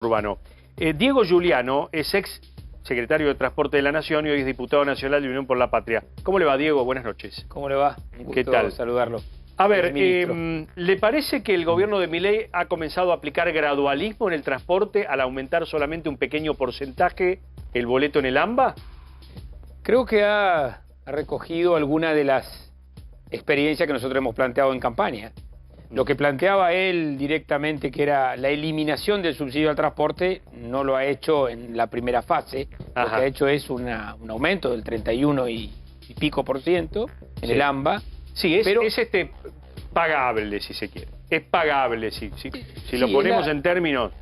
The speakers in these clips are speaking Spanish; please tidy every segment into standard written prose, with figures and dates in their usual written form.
urbano. Diego Giuliano es ex secretario de Transporte de la Nación y hoy es diputado nacional de Unión por la Patria. ¿Cómo le va, Diego? Buenas noches. ¿Cómo le va? Un gusto ¿Qué tal? saludarlo. A ver, ¿le parece que el gobierno de Milei ha comenzado a aplicar gradualismo en el transporte al aumentar solamente un pequeño porcentaje el boleto en el AMBA? Creo que ha recogido alguna de las experiencias que nosotros hemos planteado en campaña. Lo que planteaba él directamente, que era la eliminación del subsidio al transporte, no lo ha hecho en la primera fase. Lo que ha hecho es un aumento del 31 y pico por ciento en el AMBA. Sí, es pagable, si se quiere. Es pagable, si lo ponemos en términos...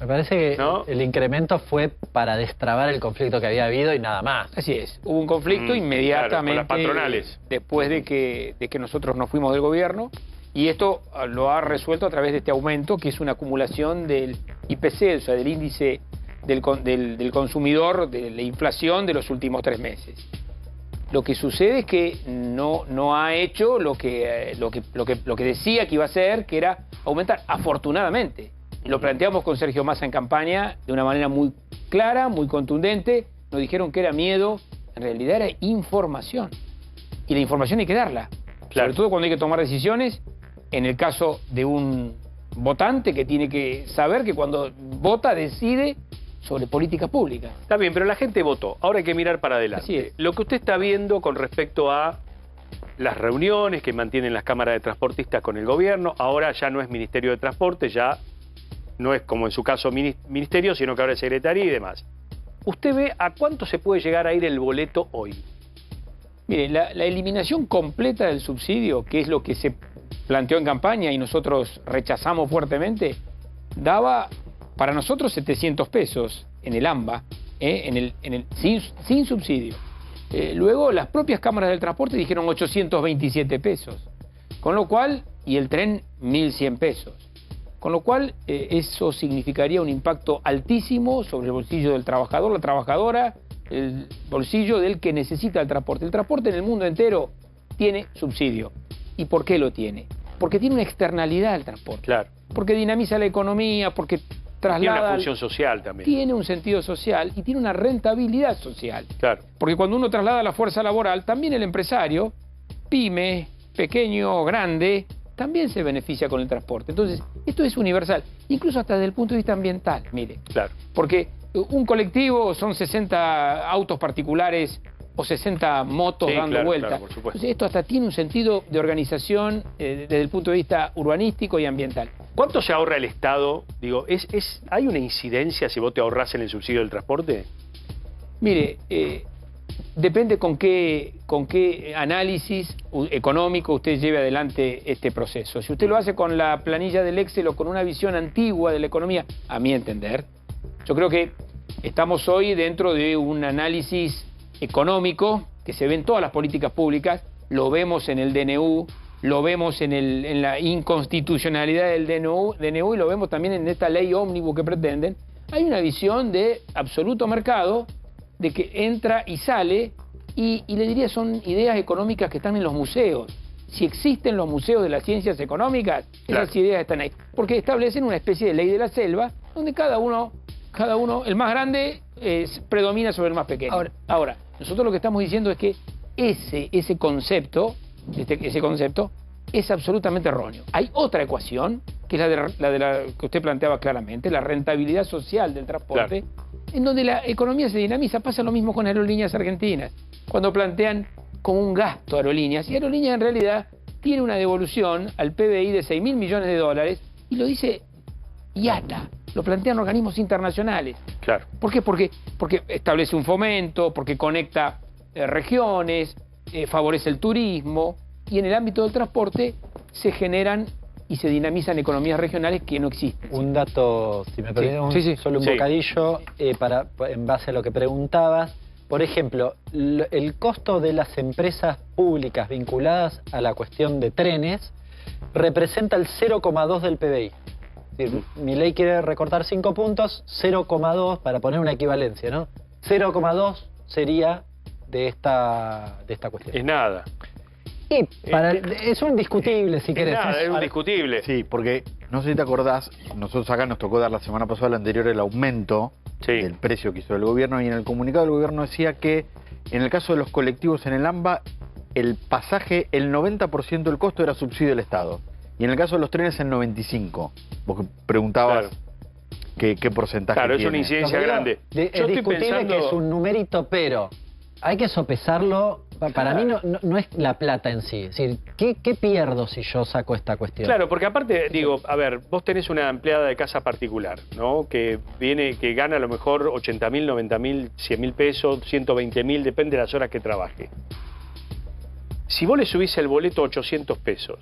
Me parece que el incremento fue para destrabar el conflicto que había habido y nada más. Así es. Hubo un conflicto inmediatamente con las patronales. Después de que nosotros nos fuimos del gobierno. Y esto lo ha resuelto a través de este aumento, que es una acumulación del IPC, o sea, del índice del consumidor, de la inflación de los últimos 3 meses. Lo que sucede es que no ha hecho lo que decía que iba a hacer, que era aumentar. Afortunadamente, lo planteamos con Sergio Massa en campaña de una manera muy clara, muy contundente. Nos dijeron que era miedo, en realidad era información. Y la información hay que darla. Claro. Sobre todo cuando hay que tomar decisiones. En el caso de un votante que tiene que saber que cuando vota decide sobre políticas públicas. Está bien, pero la gente votó. Ahora hay que mirar para adelante. Así es. Lo que usted está viendo con respecto a las reuniones que mantienen las cámaras de transportistas con el gobierno, ahora ya no es Ministerio de Transporte, ya no es como en su caso ministerio, sino que ahora es secretaría y demás. ¿Usted ve a cuánto se puede llegar a ir el boleto hoy? Mire, la eliminación completa del subsidio, que es lo que se planteó en campaña y nosotros rechazamos fuertemente, daba para nosotros 700 pesos en el AMBA, sin subsidio. Luego las propias cámaras del transporte dijeron 827 pesos, con lo cual, y el tren 1.100 pesos. Con lo cual eso significaría un impacto altísimo sobre el bolsillo del trabajador, la trabajadora, el bolsillo del que necesita el transporte. El transporte en el mundo entero tiene subsidio. ¿Y por qué lo tiene? Porque tiene una externalidad el transporte. Claro. Porque dinamiza la economía, porque traslada... Tiene una función social también. Tiene un sentido social y tiene una rentabilidad social. Claro. Porque cuando uno traslada la fuerza laboral, también el empresario, pyme, pequeño o grande, también se beneficia con el transporte. Entonces, esto es universal, incluso hasta desde el punto de vista ambiental, mire. Claro. Porque un colectivo son 60 autos particulares o 60 motos dando vueltas. Claro, por supuesto. Entonces, esto hasta tiene un sentido de organización desde el punto de vista urbanístico y ambiental. ¿Cuánto se ahorra el Estado? Digo, ¿hay una incidencia si vos te ahorrás en el subsidio del transporte? Mire, depende con qué análisis económico usted lleve adelante este proceso. Si usted lo hace con la planilla del Excel o con una visión antigua de la economía, a mi entender, yo creo que estamos hoy dentro de un análisis económico que se ve en todas las políticas públicas, lo vemos en el DNU, lo vemos en la inconstitucionalidad del DNU y lo vemos también en esta ley ómnibus que pretenden. Hay una visión de absoluto mercado, de que entra y sale, y le diría son ideas económicas que están en los museos. Si existen los museos de las ciencias económicas, esas ideas están ahí. Porque establecen una especie de ley de la selva, donde cada uno el más grande, predomina sobre el más pequeño. Ahora, nosotros lo que estamos diciendo es que ese concepto es absolutamente erróneo. Hay otra ecuación, que es la que usted planteaba claramente, la rentabilidad social del transporte, en donde la economía se dinamiza. Pasa lo mismo con Aerolíneas Argentinas, cuando plantean como un gasto Aerolíneas, y Aerolíneas en realidad tiene una devolución al PBI de 6.000 millones de dólares, y lo dice IATA, lo plantean organismos internacionales. Claro. ¿Por qué? Porque establece un fomento, porque conecta regiones, favorece el turismo, y en el ámbito del transporte se generan y se dinamizan economías regionales que no existen. Un dato, si me permiten, solo un bocadillo, en base a lo que preguntabas. Por ejemplo, el costo de las empresas públicas vinculadas a la cuestión de trenes representa el 0,2 del PBI. Es decir, Milei quiere recortar 5 puntos, 0,2 para poner una equivalencia, ¿no? 0,2 sería de esta cuestión. Es nada. Sí, es un indiscutible, si querés. Es un discutible. Sí, porque no sé si te acordás, nosotros acá nos tocó dar la semana pasada, la anterior, el aumento del precio que hizo el gobierno, y en el comunicado del gobierno decía que en el caso de los colectivos en el AMBA, el pasaje, el 90% del costo era subsidio del Estado. Y en el caso de los trenes, el 95%. Vos preguntabas qué porcentaje tiene. Claro, es una incidencia grande. Es discutible que es un numerito, pero hay que sopesarlo. Para mí no es la plata en sí. Es decir, ¿qué pierdo si yo saco esta cuestión? Claro, porque aparte, digo, a ver, vos tenés una empleada de casa particular, ¿no? Que gana a lo mejor 80.000, 90.000, 100.000 pesos, 120.000, depende de las horas que trabaje. Si vos le subís el boleto a 800 pesos,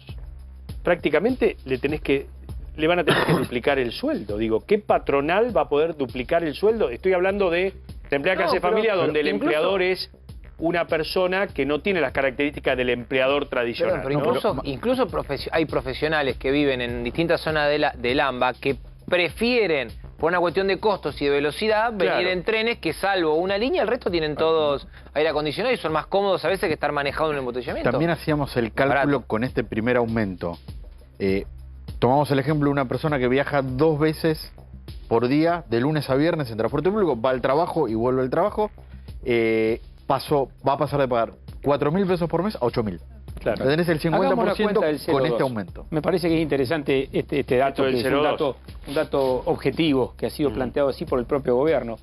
prácticamente le van a tener que duplicar el sueldo. Digo, ¿qué patronal va a poder duplicar el sueldo? Estoy hablando de la empleada de casa de familia, donde el empleador es una persona que no tiene las características del empleador tradicional. Pero incluso hay profesionales que viven en distintas zonas del AMBA que prefieren, por una cuestión de costos y de velocidad, venir en trenes que, salvo una línea, el resto tienen todos aire acondicionado y son más cómodos a veces que estar manejando un embotellamiento. También hacíamos el cálculo con este primer aumento. Tomamos el ejemplo de una persona que viaja 2 veces por día, de lunes a viernes en transporte público, va al trabajo y vuelve al trabajo, va a pasar de pagar 4.000 pesos por mes a 8.000. Claro. Tenés el 50% con este aumento. Me parece que es interesante este dato, que es un dato objetivo que ha sido planteado así por el propio gobierno.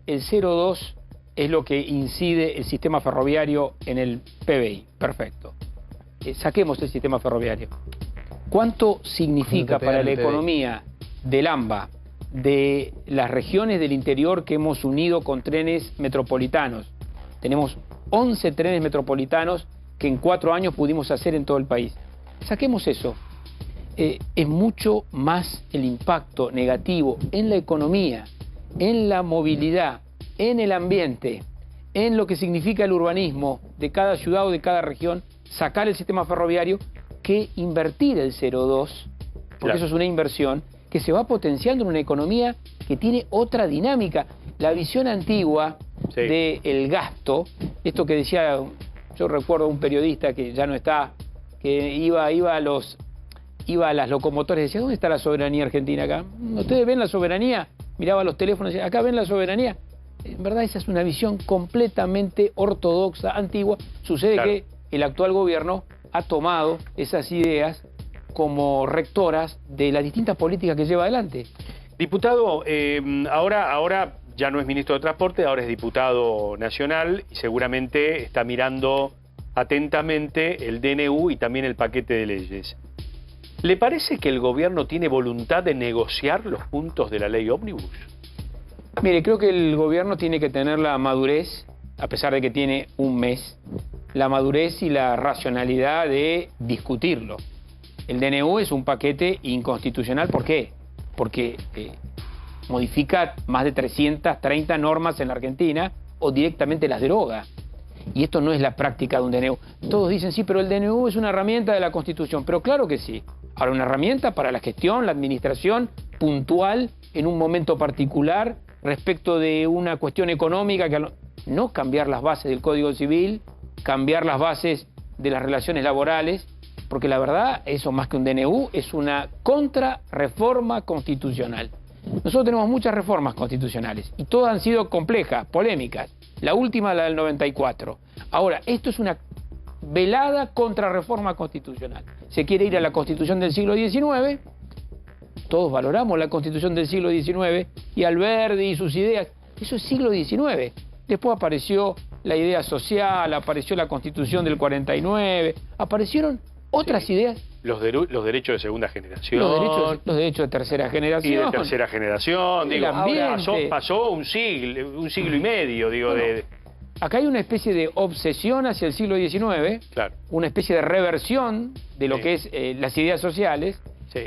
El 0,2 es lo que incide el sistema ferroviario en el PBI. Perfecto. Saquemos el sistema ferroviario. ¿Cuánto significa para la economía del AMBA, de las regiones del interior que hemos unido con trenes metropolitanos? Tenemos 11 trenes metropolitanos que en 4 años pudimos hacer en todo el país. Saquemos eso. Es mucho más el impacto negativo en la economía, en la movilidad, en el ambiente, en lo que significa el urbanismo de cada ciudad o de cada región, sacar el sistema ferroviario, que invertir el 0,2, porque eso es una inversión que se va potenciando en una economía que tiene otra dinámica. La visión antigua del gasto, esto que decía, yo recuerdo un periodista que ya no está, que iba a las locomotoras y decía, ¿dónde está la soberanía argentina acá? ¿Ustedes ven la soberanía? Miraba los teléfonos y decía, ¿acá ven la soberanía? En verdad esa es una visión completamente ortodoxa, antigua. Sucede que el actual gobierno ha tomado esas ideas como rectoras de las distintas políticas que lleva adelante. Diputado, ahora ya no es ministro de Transporte, ahora es diputado nacional y seguramente está mirando atentamente el DNU y también el paquete de leyes. ¿Le parece que el gobierno tiene voluntad de negociar los puntos de la ley ómnibus? Mire, creo que el gobierno tiene que tener la madurez, a pesar de que tiene un mes, la madurez y la racionalidad de discutirlo. El DNU es un paquete inconstitucional. ¿Por qué? Porque modifica más de 330 normas en la Argentina o directamente las deroga. Y esto no es la práctica de un DNU. Todos dicen, sí, pero el DNU es una herramienta de la Constitución. Pero claro que sí. Ahora, una herramienta para la gestión, la administración puntual, en un momento particular, respecto de una cuestión económica, que no cambiar las bases del Código Civil, cambiar las bases de las relaciones laborales, porque la verdad, eso más que un DNU, es una contrarreforma constitucional. Nosotros tenemos muchas reformas constitucionales y todas han sido complejas, polémicas. La última, la del 94. Ahora, esto es una velada contrarreforma constitucional. Se quiere ir a la Constitución del siglo XIX, todos valoramos la Constitución del siglo XIX y Alberdi y sus ideas. Eso es siglo XIX. Después apareció la idea social, apareció la Constitución del 49, aparecieron otras ideas. Los derechos de segunda generación. Los derechos de tercera generación. Y de tercera generación. Digo, pasó un siglo y medio, digo, Acá hay una especie de obsesión hacia el siglo XIX, una especie de reversión de lo que es las ideas sociales,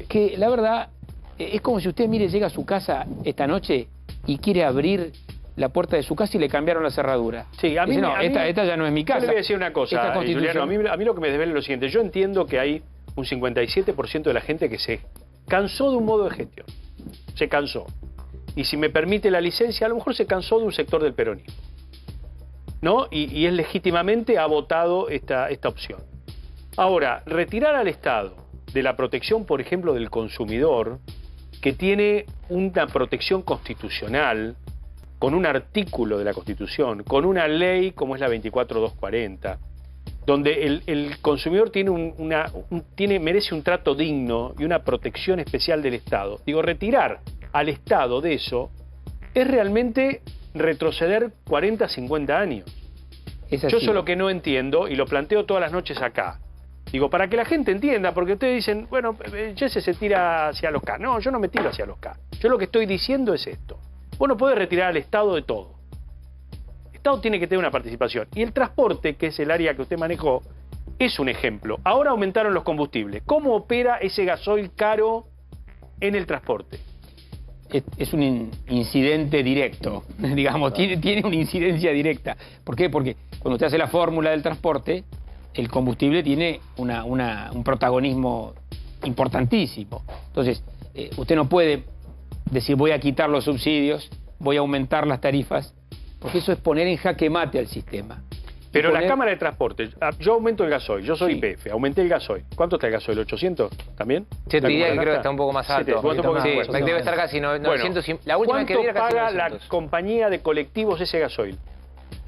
que la verdad es como si usted, mire, llega a su casa esta noche y quiere abrir la puerta de su casa y le cambiaron la cerradura. Sí, a mí, dice, no, esta ya no es mi casa. Yo le voy a decir una cosa, Juliano, a mí lo que me desvela es lo siguiente. Yo entiendo que hay un 57% de la gente que se cansó de un modo de gestión. Se cansó. Y si me permite la licencia, a lo mejor se cansó de un sector del peronismo, ¿no? Y él legítimamente ha votado esta opción. Ahora, retirar al Estado de la protección, por ejemplo, del consumidor, que tiene una protección constitucional, con un artículo de la Constitución, con una ley como es la 24240, donde el consumidor tiene merece un trato digno y una protección especial del Estado. Digo, retirar al Estado de eso es realmente retroceder 40, 50 años. Yo eso es lo que no entiendo y lo planteo todas las noches acá. Digo, para que la gente entienda, porque ustedes dicen, bueno, Jesse se tira hacia los K. No, yo no me tiro hacia los K. Yo lo que estoy diciendo es esto. Vos no podés retirar al Estado de todo. El Estado tiene que tener una participación. Y el transporte, que es el área que usted manejó, es un ejemplo. Ahora aumentaron los combustibles. ¿Cómo opera ese gasoil caro en el transporte? Es un incidente directo, digamos, tiene una incidencia directa. ¿Por qué? Porque cuando usted hace la fórmula del transporte, el combustible tiene un protagonismo importantísimo. Entonces, usted no puede decir voy a quitar los subsidios, voy a aumentar las tarifas, porque eso es poner en jaque mate al sistema. Pero la Cámara de Transporte, yo aumento el gasoil, yo soy IPF, aumenté el gasoil. ¿Cuánto está el gasoil? ¿800 también? Yo te diría que creo que está un poco más alto. Sí, debe estar casi 900. Bueno, la última que vi era casi 900. ¿Cuánto paga la compañía de colectivos ese gasoil?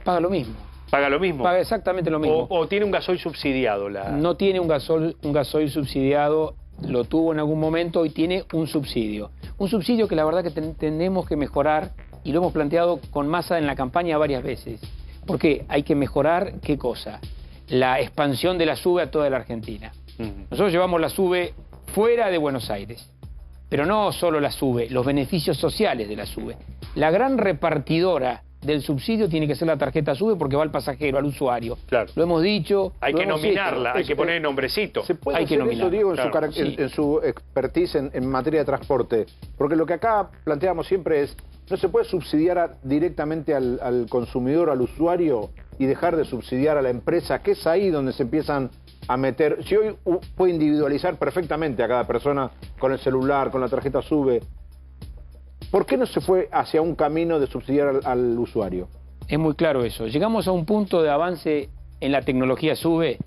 Paga lo mismo. ¿Paga lo mismo? Paga exactamente lo mismo. ¿O tiene un gasoil subsidiado? No tiene un gasoil subsidiado, lo tuvo en algún momento y tiene un subsidio. Un subsidio que la verdad que tenemos que mejorar y lo hemos planteado con Massa en la campaña varias veces. Porque hay que mejorar, ¿qué cosa? La expansión de la SUBE a toda la Argentina. Nosotros llevamos la SUBE fuera de Buenos Aires, pero no solo la SUBE, los beneficios sociales de la SUBE. La gran repartidora del subsidio tiene que ser la tarjeta SUBE porque va al pasajero, al usuario. Claro. Lo hemos dicho. Hay que nominarla, hay que poner el nombrecito. ¿Se puede hacer eso, Diego, en su expertise en materia de transporte? Porque lo que acá planteamos siempre es, ¿no se puede subsidiar directamente al consumidor, al usuario, y dejar de subsidiar a la empresa? Que es ahí donde se empiezan a meter. Si hoy puede individualizar perfectamente a cada persona con el celular, con la tarjeta SUBE, ¿por qué no se fue hacia un camino de subsidiar al usuario? Es muy claro eso. Llegamos a un punto de avance en la tecnología SUBE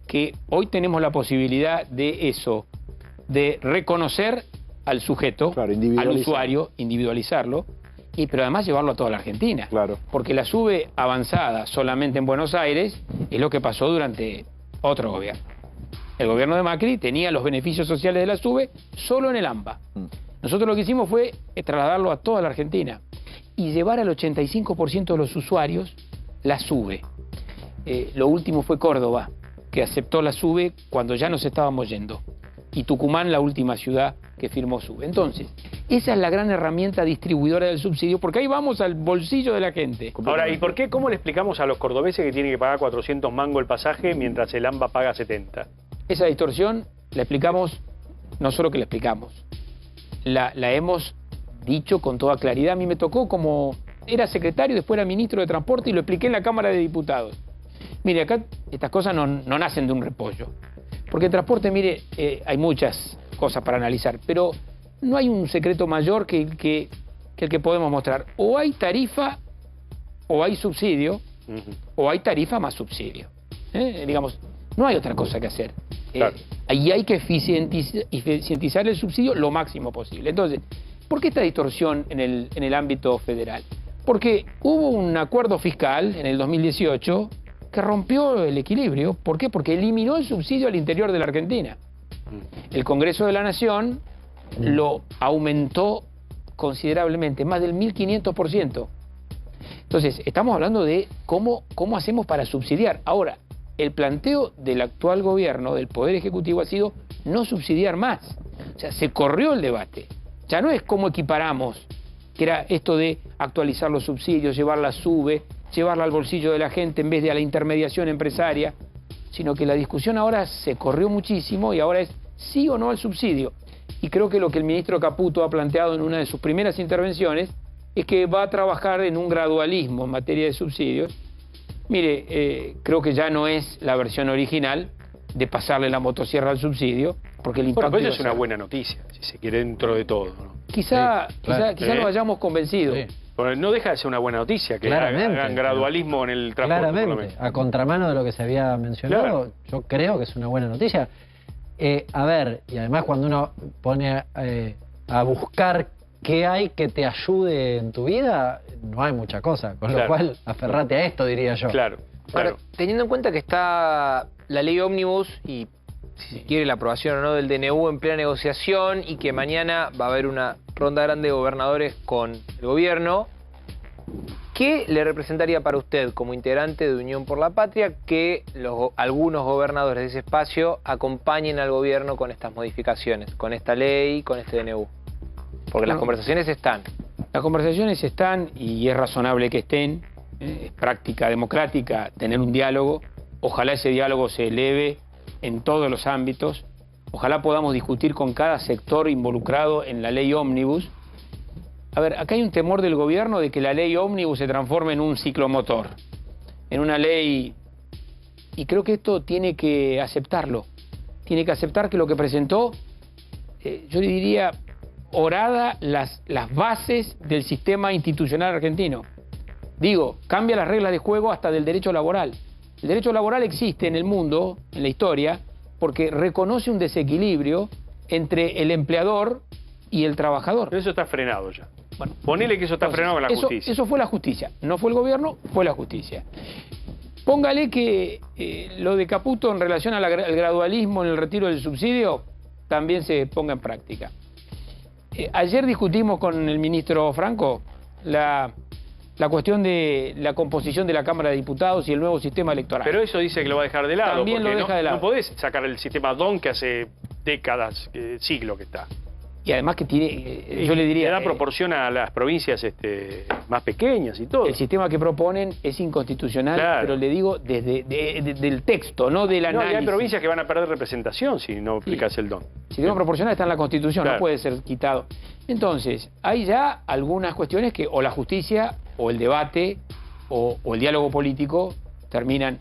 que hoy tenemos la posibilidad de eso, de reconocer al sujeto, al usuario, individualizarlo, pero además llevarlo a toda la Argentina. Claro. Porque la SUBE avanzada solamente en Buenos Aires es lo que pasó durante otro gobierno. El gobierno de Macri tenía los beneficios sociales de la SUBE solo en el AMBA. Nosotros lo que hicimos fue trasladarlo a toda la Argentina y llevar al 85% de los usuarios la SUBE. Lo último fue Córdoba, que aceptó la SUBE cuando ya nos estábamos yendo. Y Tucumán, la última ciudad que firmó SUBE. Entonces, esa es la gran herramienta distribuidora del subsidio, porque ahí vamos al bolsillo de la gente. Ahora, ¿y por qué? ¿Cómo le explicamos a los cordobeses que tienen que pagar 400 mangos el pasaje mientras el AMBA paga 70? Esa distorsión la explicamos, no solo que la explicamos, la hemos dicho con toda claridad. A mí me tocó como era secretario, después era ministro de Transporte y lo expliqué en la Cámara de Diputados. Mire, acá estas cosas no nacen de un repollo. Porque en transporte, mire, hay muchas cosas para analizar, pero no hay un secreto mayor que el que podemos mostrar. O hay tarifa, o hay subsidio, o hay tarifa más subsidio. Digamos, no hay otra cosa que hacer. Claro. Ahí hay que eficientizar el subsidio lo máximo posible. Entonces, ¿por qué esta distorsión en el ámbito federal? Porque hubo un acuerdo fiscal en el 2018 que rompió el equilibrio. ¿Por qué? Porque eliminó el subsidio al interior de la Argentina. El Congreso de la Nación lo aumentó considerablemente, más del 1500%. Entonces, estamos hablando de cómo hacemos para subsidiar. Ahora, el planteo del actual gobierno, del Poder Ejecutivo, ha sido no subsidiar más. O sea, se corrió el debate. Ya no es cómo equiparamos, que era esto de actualizar los subsidios, llevarla a SUBE, llevarla al bolsillo de la gente en vez de a la intermediación empresaria, sino que la discusión ahora se corrió muchísimo y ahora es sí o no al subsidio. Y creo que lo que el ministro Caputo ha planteado en una de sus primeras intervenciones es que va a trabajar en un gradualismo en materia de subsidios. Mire, creo que ya no es la versión original de pasarle la motosierra al subsidio, porque el impacto... Bueno, pues eso es una buena noticia, si se quiere, dentro de todo, ¿no? Quizá nos hayamos convencido, Bueno, no deja de ser una buena noticia que hagan gradualismo en el transporte. Claramente, a contramano de lo que se había mencionado, yo creo que es una buena noticia. A ver, y además cuando uno pone a buscar qué hay que te ayude en tu vida, no hay mucha cosa, con lo cual aferrate a esto, diría yo. Claro. Ahora, teniendo en cuenta que está la ley ómnibus y si quiere la aprobación o no del DNU en plena negociación y que mañana va a haber una ronda grande de gobernadores con el gobierno, ¿qué le representaría para usted como integrante de Unión por la Patria que algunos gobernadores de ese espacio acompañen al gobierno con estas modificaciones, con esta ley, con este DNU? Porque las conversaciones están. Las conversaciones están y es razonable que estén. Es práctica democrática tener un diálogo. Ojalá ese diálogo se eleve en todos los ámbitos. Ojalá podamos discutir con cada sector involucrado en la ley ómnibus. A ver, acá hay un temor del gobierno de que la ley ómnibus se transforme en un ciclomotor, en una ley, y creo que esto tiene que aceptarlo. Tiene que aceptar que lo que presentó, yo le diría, horada las bases del sistema institucional argentino. Digo, cambia las reglas de juego hasta del derecho laboral. El derecho laboral existe en el mundo, en la historia, porque reconoce un desequilibrio entre el empleador y el trabajador. Pero eso está frenado ya. Bueno, ponele que eso está frenado con la justicia. Eso fue la justicia. No fue el gobierno, fue la justicia. Póngale que lo de Caputo en relación al gradualismo en el retiro del subsidio también se ponga en práctica. Ayer discutimos con el ministro Franco la cuestión de la composición de la Cámara de Diputados y el nuevo sistema electoral. Pero eso dice que lo va a dejar de lado. También lo deja de lado. No podés sacar el sistema DON que hace décadas, siglos que está. Y además que tiene, yo le diría... Le da proporción a las provincias más pequeñas y todo. El sistema que proponen es inconstitucional, pero le digo desde del texto, no del análisis. No, y hay provincias que van a perder representación si no aplicas el DON. El sistema proporcional está en la Constitución, no puede ser quitado. Entonces, hay ya algunas cuestiones que o la justicia, o el debate, o el diálogo político terminan...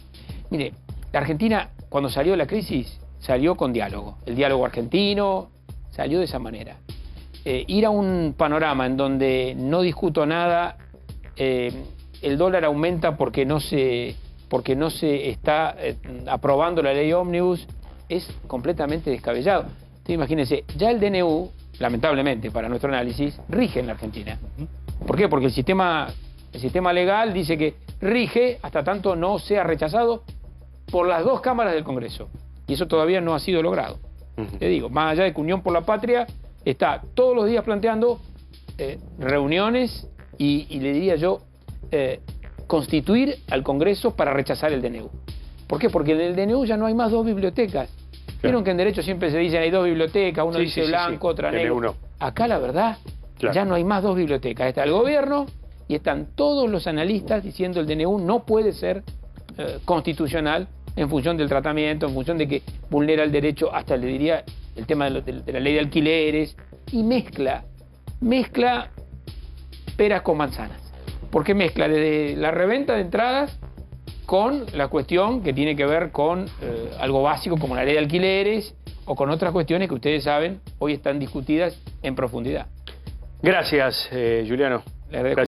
Mire, la Argentina, cuando salió de la crisis, salió con diálogo. El diálogo argentino... salió de esa manera. Ir a un panorama en donde no discuto nada, el dólar aumenta porque no se está aprobando la ley ómnibus, es completamente descabellado. Entonces, imagínense, ya el DNU, lamentablemente para nuestro análisis, rige en la Argentina. ¿Por qué? Porque el sistema legal dice que rige hasta tanto no sea rechazado por las dos cámaras del Congreso. Y eso todavía no ha sido logrado. Te digo, más allá de que Unión por la Patria está todos los días planteando reuniones y le diría yo, constituir al Congreso para rechazar el DNU. ¿Por qué? Porque en el DNU ya no hay más dos bibliotecas. Vieron que en derecho siempre se dicen hay dos bibliotecas, uno dice blanco, otra negro. Acá la verdad, ya no hay más dos bibliotecas. Está el gobierno y están todos los analistas diciendo el DNU no puede ser constitucional en función del tratamiento, en función de que vulnera el derecho, hasta le diría el tema de la ley de alquileres, y mezcla peras con manzanas. Porque mezcla desde la reventa de entradas con la cuestión que tiene que ver con algo básico como la ley de alquileres o con otras cuestiones que ustedes saben hoy están discutidas en profundidad. Gracias, Juliano.